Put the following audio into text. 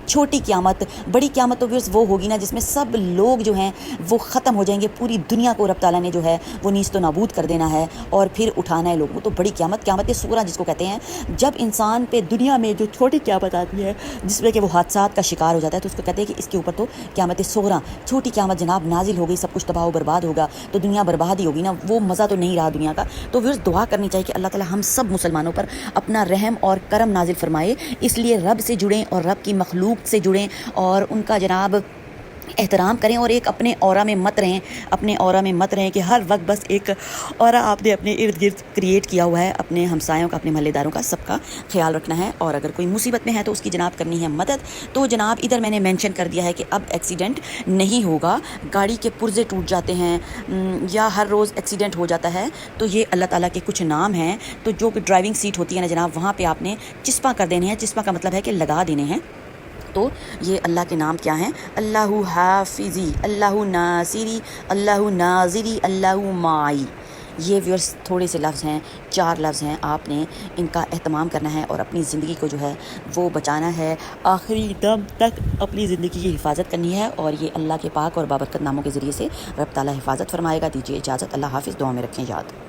چھوٹی قیامت، بڑی قیامت تو وہ ہوگی نا جس میں سب لوگ جو ہیں وہ ختم ہو جائیں گے، پوری دنیا کو رب تعالیٰ نے جو ہے وہ نیست و نابود کر دینا ہے اور پھر اٹھانا ہے لوگوں. تو بڑی قیامت، قیامت صغریٰ جس کو کہتے ہیں، جب انسان پہ دنیا میں جو چھوٹی قیامت آتی ہے جس میں کہ وہ حادثات کا شکار ہو جاتا ہے، تو اس کو کہتے ہیں کہ اس کے اوپر تو قیامت صغریٰ، چھوٹی قیامت جناب نازل ہو گئی، سب کچھ تباہ و برباد ہوگا، تو دنیا برباد ہی ہوگی نا، وہ مزہ تو نہیں رہا دنیا کا. تو پھر دعا کرنی چاہیے کہ اللہ تعالیٰ ہم سب مسلمانوں پر اپنا رحم اور کرم نازل فرمائے. اس لیے رب سے جڑیں اور رب کی مخلوق سے جڑیں اور ان کا جناب احترام کریں، اور ایک اپنے اورا میں مت رہیں، اپنے اورا میں مت رہیں کہ ہر وقت بس ایک اورا آپ نے اپنے ارد گرد کریٹ کیا ہوا ہے، اپنے ہمسایوں کا، اپنے محلے داروں کا، سب کا خیال رکھنا ہے. اور اگر کوئی مصیبت میں ہے تو اس کی جناب کرنی ہے مدد. تو جناب ادھر میں نے مینشن کر دیا ہے کہ اب ایکسیڈنٹ نہیں ہوگا، گاڑی کے پرزے ٹوٹ جاتے ہیں یا ہر روز ایکسیڈنٹ ہو جاتا ہے، تو یہ اللہ تعالیٰ کے کچھ نام ہیں. تو جو ڈرائیونگ سیٹ ہوتی ہے نا جناب، وہاں پہ آپ نے چسپاں کر دینے ہیں. چسپاں کا مطلب ہے کہ لگا دینے ہیں. تو یہ اللہ کے نام کیا ہیں؟ اللہ حافظی، اللہ ناصری، اللہ ناظری، اللہ معی. یہ ویورس تھوڑے سے لفظ ہیں، 4 لفظ ہیں، آپ نے ان کا اہتمام کرنا ہے اور اپنی زندگی کو جو ہے وہ بچانا ہے، آخری دم تک اپنی زندگی کی حفاظت کرنی ہے. اور یہ اللہ کے پاک اور بابرکت ناموں کے ذریعے سے رب تعالیٰ حفاظت فرمائے گا. دیجیے اجازت، اللہ حافظ، دعا میں رکھیں یاد.